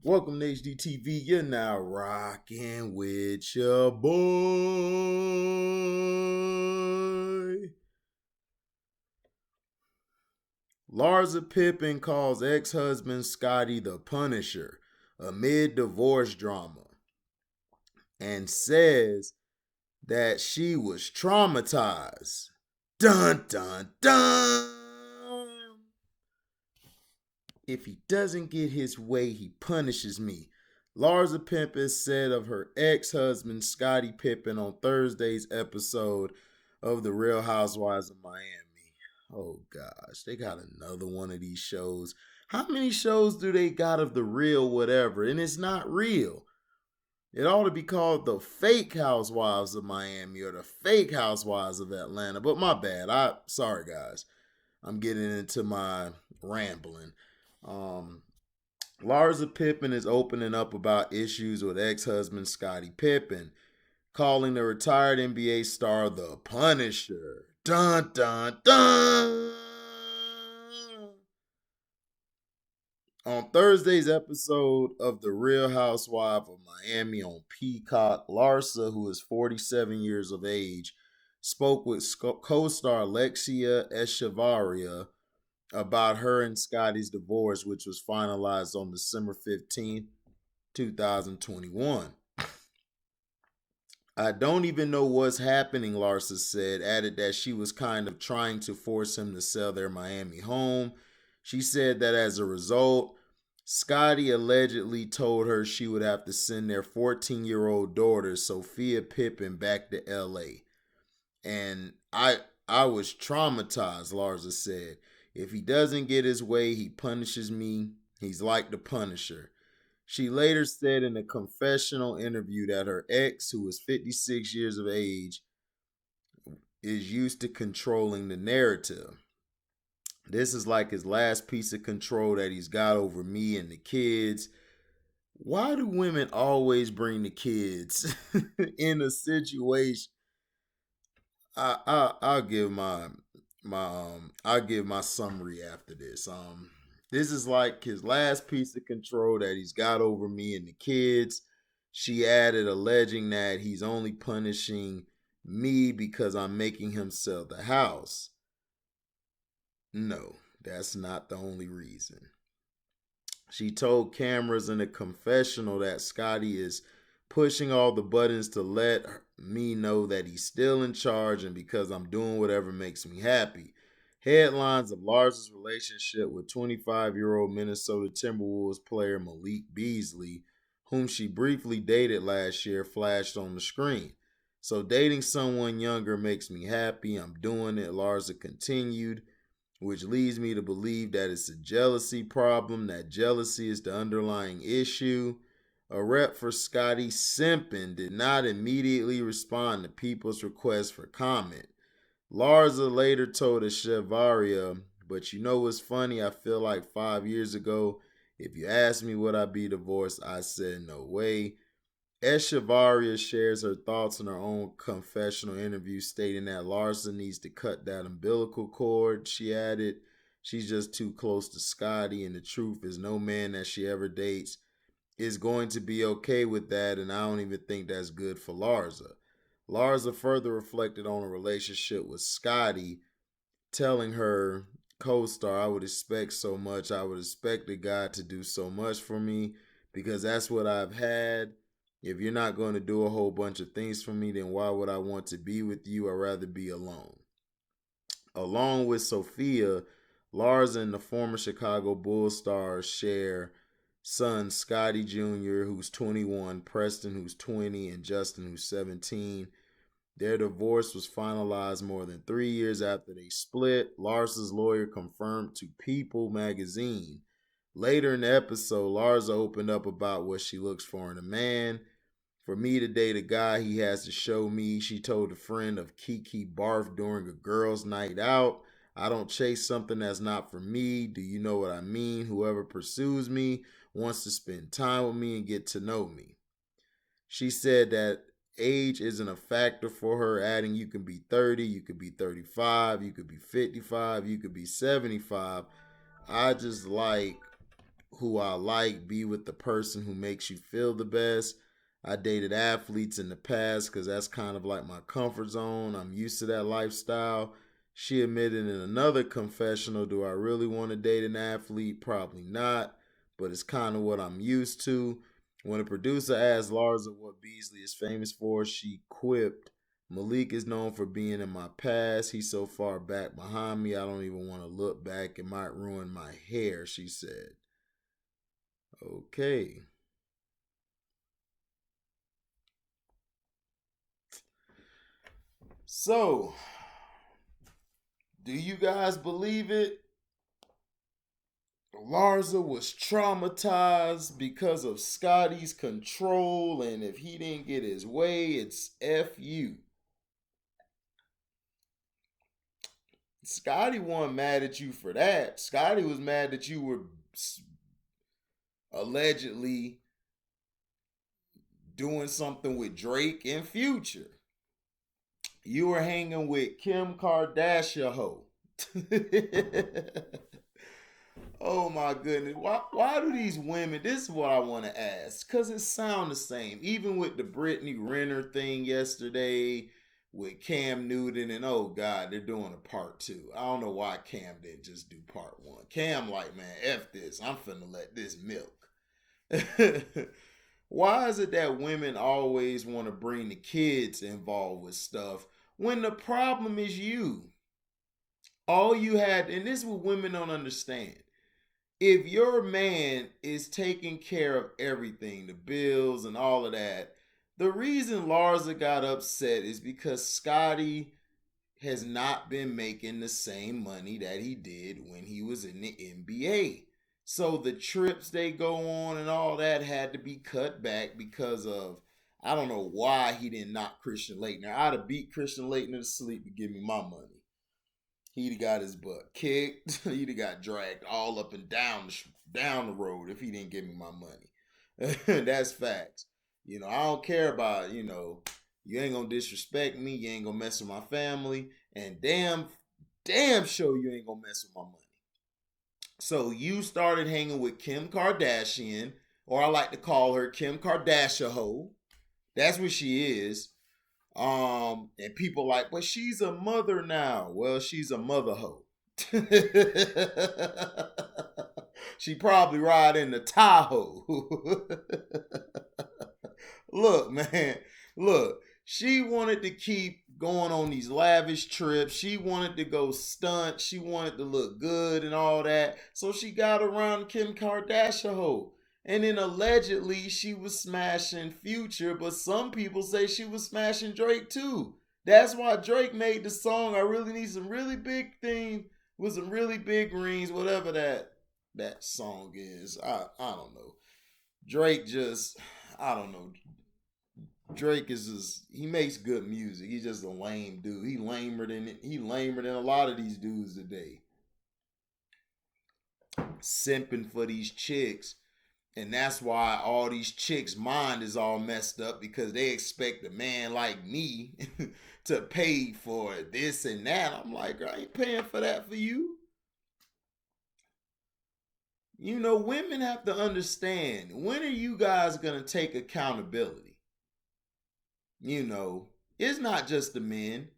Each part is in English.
Welcome to HDTV. You're now rocking with your boy. LArsa Pippen calls ex-husband Scottie the Punisher amid divorce drama and says that she was traumatized. Dun dun dun. If he doesn't get his way, he punishes me. LArsa Pippen said of her ex-husband Scottie Pippen on Thursday's episode of The Real Housewives of Miami. Oh gosh, they got another one of these shows. How many shows do they got of the real whatever? And it's not real. It ought to be called the fake housewives of Miami or the fake housewives of Atlanta. But my bad. Sorry guys. I'm getting into my rambling. Um, LArsa Pippen is opening up about issues with ex-husband Scottie Pippen, calling the retired NBA star the Punisher. Dun dun dun. On Thursday's episode of The Real Housewife of Miami on Peacock, LArsa, who is 47 years of age, spoke with co-star Alexia Echevarria about her and Scottie's divorce, which was finalized on December 15th, 2021. I don't even know what's happening, LArsa said, added that she was kind of trying to force him to sell their Miami home. She said that as a result, Scottie allegedly told her she would have to send their 14-year-old daughter, Sophia Pippen, back to LA. And I was traumatized, LArsa said. If he doesn't get his way, he punishes me. He's like the Punisher. She later said in a confessional interview that her ex, who is 56 years of age, is used to controlling the narrative. This is like his last piece of control that he's got over me and the kids. Why do women always bring the kids in a situation? I'll give I'll give my summary after this. This is like his last piece of control that he's got over me and the kids. She added, alleging that he's only punishing me because I'm making him sell the house. No, that's not the only reason. She told cameras in a confessional that Scottie is pushing all the buttons to let me know that he's still in charge and because I'm doing whatever makes me happy. Headlines of Lars's relationship with 25-year-old Minnesota Timberwolves player Malik Beasley, whom she briefly dated last year, flashed on the screen. So dating someone younger makes me happy. I'm doing it, Larsa continued, which leads me to believe that it's a jealousy problem, that jealousy is the underlying issue. A rep for Scottie Simpin did not immediately respond to people's request for comment. Larsa later told Echevarria, but you know what's funny? I feel like 5 years ago, if you asked me would I be divorced, I said no way. Echevarria shares her thoughts in her own confessional interview, stating that Larsa needs to cut that umbilical cord. She added, she's just too close to Scottie, and the truth is no man that she ever dates is going to be okay with that, and I don't even think that's good for Larsa. Larsa further reflected on a relationship with Scottie, telling her co-star, I would expect so much. I would expect a guy to do so much for me because that's what I've had. If you're not going to do a whole bunch of things for me, then why would I want to be with you? I'd rather be alone. Along with Sophia, Lars and the former Chicago Bulls stars share sons Scottie Jr., who's 21, Preston, who's 20, and Justin, who's 17. Their divorce was finalized more than 3 years after they split. Larsa's lawyer confirmed to People magazine. Later in the episode, Larsa opened up about what she looks for in a man. For me to date a guy, he has to show me, she told a friend of Kiki Barf during a girls' night out. I don't chase something that's not for me. Do you know what I mean? Whoever pursues me wants to spend time with me and get to know me. She said that age isn't a factor for her, adding you can be 30, you could be 35, you could be 55, you could be 75. I just like who I like, be with the person who makes you feel the best. I dated athletes in the past because that's kind of like my comfort zone. I'm used to that lifestyle. She admitted in another confessional, do I really want to date an athlete? Probably not, but it's kind of what I'm used to. When a producer asked Larsa what Beasley is famous for, she quipped, Malik is known for being in my past. He's so far back behind me, I don't even want to look back. It might ruin my hair, she said. Okay. So, do you guys believe it? Larsa was traumatized because of Scottie's control, and if he didn't get his way, it's F you. Scottie wasn't mad at you for that. Scottie was mad that you were allegedly doing something with Drake and Future. You were hanging with Kim Kardashian hoe. Oh my goodness. Why do these women, this is what I want to ask, because it sounds the same. Even with the Brittany Renner thing yesterday with Cam Newton, and oh God, they're doing a part two. I don't know why Cam didn't just do part one. Cam like, man, F this. I'm finna let this milk. Why is it that women always want to bring the kids involved with stuff when the problem is you? All you had, and this is what women don't understand. If your man is taking care of everything, the bills and all of that, the reason Larsa got upset is because Scottie has not been making the same money that he did when he was in the NBA. So the trips they go on and all that had to be cut back because of, I don't know why he didn't knock Christian Laettner. I'd have beat Christian Laettner to sleep to give me my money. He'd have got his butt kicked. He'd have got dragged all up and down the road if he didn't give me my money. That's facts. I don't care about, you ain't gonna disrespect me. You ain't gonna mess with my family. And damn sure you ain't gonna mess with my money. So you started hanging with Kim Kardashian, or I like to call her Kim Kardashian ho. That's what she is. And people like, but she's a mother now. Well, she's a mother hoe. She probably ride in the Tahoe. Look, man, look. She wanted to keep going on these lavish trips. She wanted to go stunt. She wanted to look good and all that. So she got around Kim Kardashian hoe. And then allegedly she was smashing Future, but some people say she was smashing Drake too. That's why Drake made the song, I really need some really big thing with some really big rings, whatever that song is. I don't know. Drake just, I don't know. Drake is just, he makes good music. He's just a lame dude. He lamer than a lot of these dudes today. Simping for these chicks. And that's why all these chicks' mind is all messed up, because they expect a man like me to pay for this and that. I'm like, I ain't paying for that for you. Women have to understand, when are you guys going to take accountability? It's not just the men.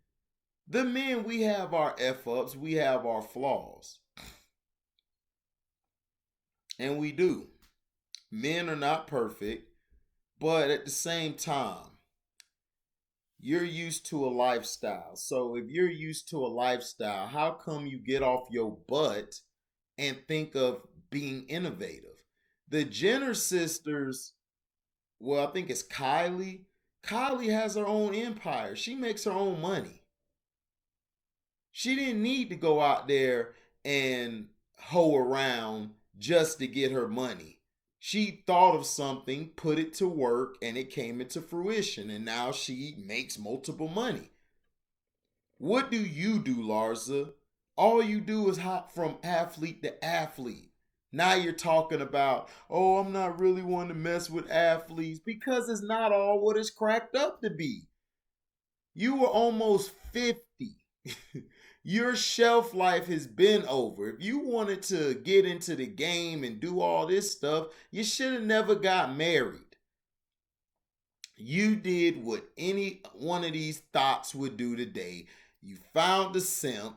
The men, we have our F-ups, we have our flaws. And we do. Men are not perfect, but at the same time, you're used to a lifestyle. So if you're used to a lifestyle, how come you get off your butt and think of being innovative? The Jenner sisters, well, I think it's Kylie. Kylie has her own empire. She makes her own money. She didn't need to go out there and hoe around just to get her money. She thought of something, put it to work, and it came into fruition. And now she makes multiple money. What do you do, Larsa? All you do is hop from athlete to athlete. Now you're talking about, oh, I'm not really one to mess with athletes, because it's not all what it's cracked up to be. You were almost 50. Your shelf life has been over. If you wanted to get into the game and do all this stuff, you should have never got married. You did what any one of these thoughts would do today. You found the simp,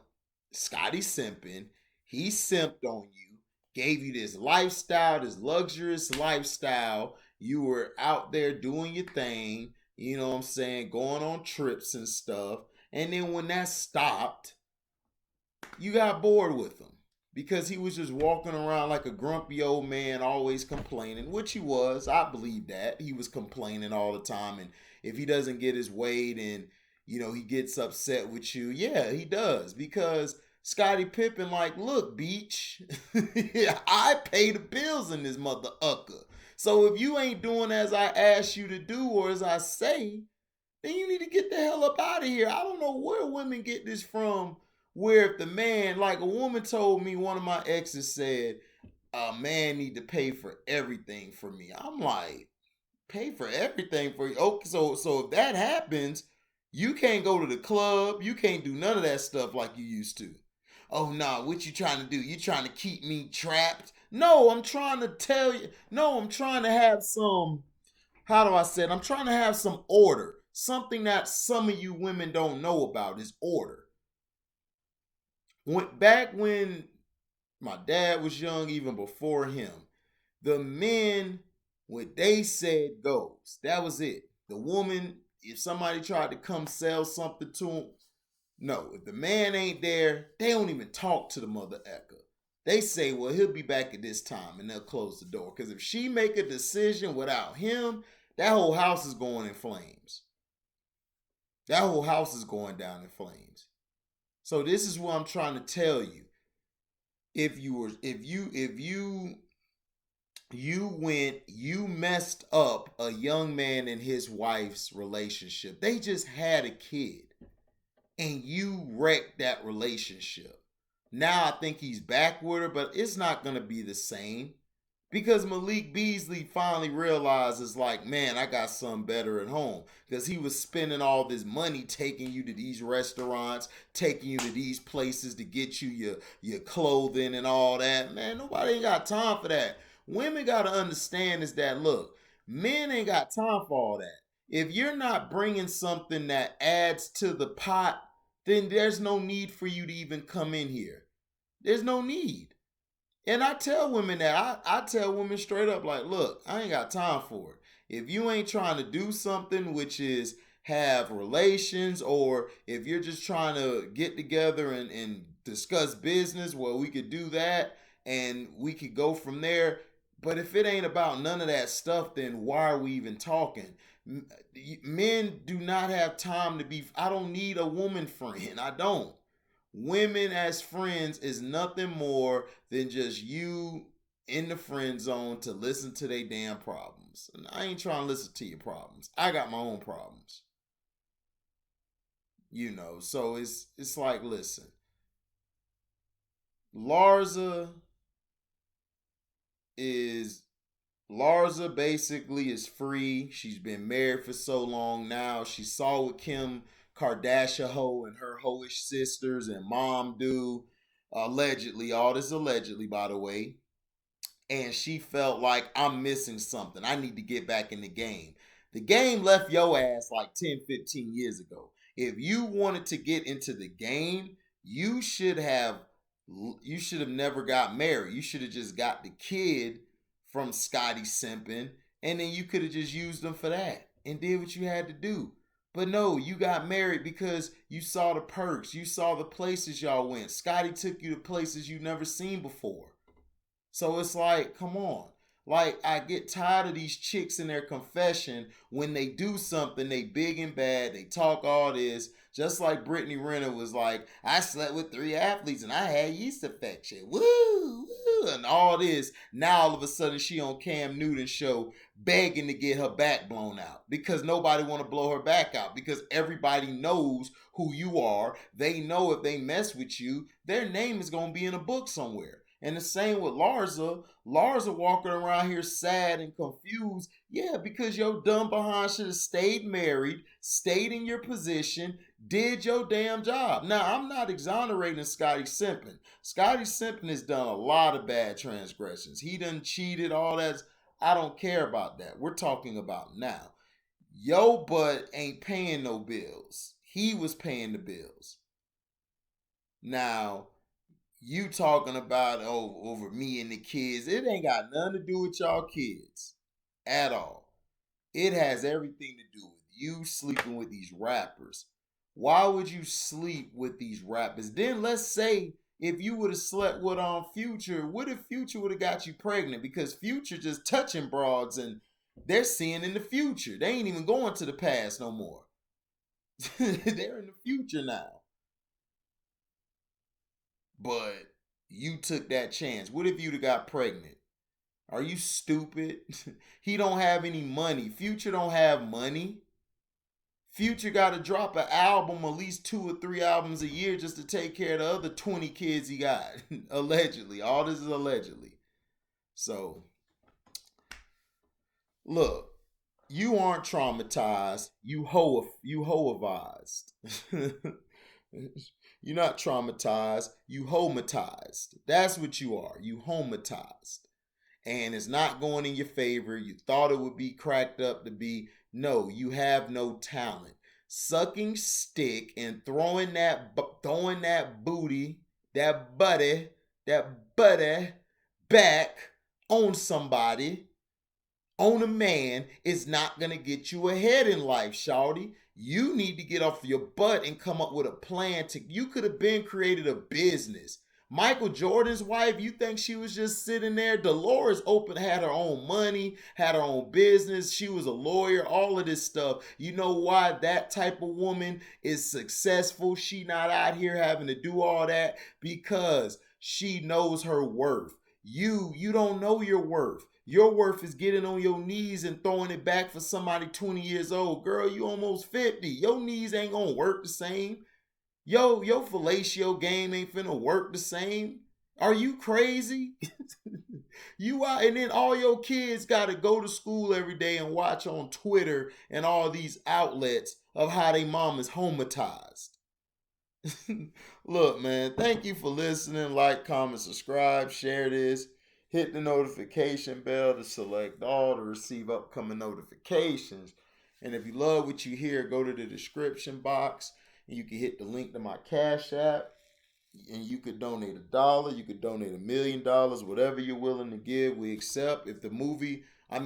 Scottie Simpin. He simped on you, gave you this lifestyle, this luxurious lifestyle. You were out there doing your thing, you know what I'm saying, going on trips and stuff. And then when that stopped, you got bored with him because he was just walking around like a grumpy old man, always complaining, which he was. I believe that. He was complaining all the time. And if he doesn't get his way, then, you know, he gets upset with you. Yeah, he does. Because Scottie Pippen, like, look, Beach, I pay the bills in this mother ucker. So if you ain't doing as I ask you to do or as I say, then you need to get the hell up out of here. I don't know where women get this from, where if the man, like a woman told me, one of my exes said, a man need to pay for everything for me. I'm like, pay for everything for you? Okay, so if that happens, you can't go to the club, you can't do none of that stuff like you used to. Oh nah, what you trying to do? You trying to keep me trapped? No, I'm trying to tell you. No, I'm trying to have some, how do I say it? I'm trying to have some order. Something that some of you women don't know about is order. Back when my dad was young, even before him, the men, what they said goes. That was it. The woman, if somebody tried to come sell something to him, no, if the man ain't there, they don't even talk to the mother ecker. They say, well, he'll be back at this time, and they'll close the door. Because if she make a decision without him, that whole house is going in flames. That whole house is going down in flames. So this is what I'm trying to tell you. If you messed up a young man and his wife's relationship. They just had a kid and you wrecked that relationship. Now I think he's back with her, but it's not going to be the same because Malik Beasley finally realizes, like, man, I got something better at home, because he was spending all this money taking you to these restaurants, taking you to these places to get you your clothing and all that. Man, nobody ain't got time for that. Women got to understand is that, look, men ain't got time for all that. If you're not bringing something that adds to the pot, then there's no need for you to even come in here. There's no need. And I tell women that. I tell women straight up, like, look, I ain't got time for it. If you ain't trying to do something, which is have relations, or if you're just trying to get together and discuss business, well, we could do that and we could go from there. But if it ain't about none of that stuff, then why are we even talking? Men do not have time to be, I don't need a woman friend. I don't. Women as friends is nothing more than just you in the friend zone to listen to their damn problems. And I ain't trying to listen to your problems. I got my own problems. You know, so it's like, listen, Larsa is Larsa basically is free. She's been married for so long now. She saw what Kim Kardashian hoe and her hoish sisters and mom do. Allegedly, all this allegedly, by the way. And she felt like, I'm missing something. I need to get back in the game. The game left your ass like 10, 15 years ago. If you wanted to get into the game, you should have never got married. You should have just got the kid from Scottie Simpin, and then you could have just used them for that and did what you had to do. But no, you got married because you saw the perks. You saw the places y'all went. Scottie took you to places you never seen before. So it's like, come on. Like, I get tired of these chicks in their confession. When they do something, they big and bad. They talk all this. Just like Brittany Renner was like, I slept with 3 athletes and I had yeast infection. Woo, woo, and all this. Now all of a sudden she on Cam Newton's show begging to get her back blown out because nobody want to blow her back out because everybody knows who you are. They know if they mess with you, their name is going to be in a book somewhere. And the same with Larsa. Larsa walking around here sad and confused. Yeah, because your dumb behind should have stayed married, stayed in your position, did your damn job. Now, I'm not exonerating Scottie Simpin. Scottie Simpin has done a lot of bad transgressions. He done cheated, all that. I don't care about that. We're talking about now. Yo butt ain't paying no bills. He was paying the bills. Now, you talking about over me and the kids. It ain't got nothing to do with y'all kids at all. It has everything to do with you sleeping with these rappers. Why would you sleep with these rappers? Then let's say if you would have slept with Future, what if Future would have got you pregnant? Because Future just touching broads and they're seeing in the future. They ain't even going to the past no more. They're in the future now. But you took that chance. What if you'd have got pregnant? Are you stupid? He don't have any money. Future don't have money. Future got to drop an album, at least 2 or 3 albums a year just to take care of the other 20 kids he got. Allegedly. All this is allegedly. So, look, you aren't traumatized. You hoavized. You're not traumatized. You homatized. That's what you are. You homatized. And it's not going in your favor. You thought it would be cracked up to be. No, you have no talent. Sucking stick and throwing that booty, that buddy back on somebody, on a man, is not going to get you ahead in life, shawty. You need to get off your butt and come up with a plan you could have been created a business. Michael Jordan's wife, you think she was just sitting there? Dolores had her own money, had her own business. She was a lawyer, all of this stuff. You know why that type of woman is successful? She not out here having to do all that because she knows her worth. You don't know your worth. Your worth is getting on your knees and throwing it back for somebody 20 years old. Girl, you almost 50. Your knees ain't gonna work the same. Your fellatio game ain't finna work the same. Are you crazy? You out, and then all your kids gotta go to school every day and watch on Twitter and all these outlets of how they mom is homatized. Look, man, thank you for listening. Like, comment, subscribe, share this. Hit the notification bell to select all to receive upcoming notifications. And if you love what you hear, go to the description box and you can hit the link to my Cash App. And you could donate $1, you could donate $1 million, whatever you're willing to give, we accept. If the movie, I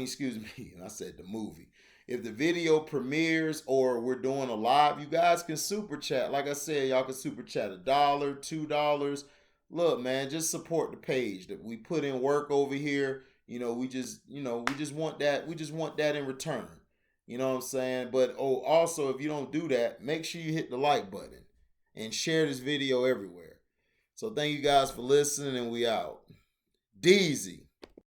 said the movie. If the video premieres or we're doing a live, you guys can super chat. Like I said, y'all can super chat $1, $2. Look, man, just support the page. That we put in work over here. We just want that. We just want that in return. You know what I'm saying? But also, if you don't do that, make sure you hit the like button and share this video everywhere. So thank you guys for listening, and we out. Deezy.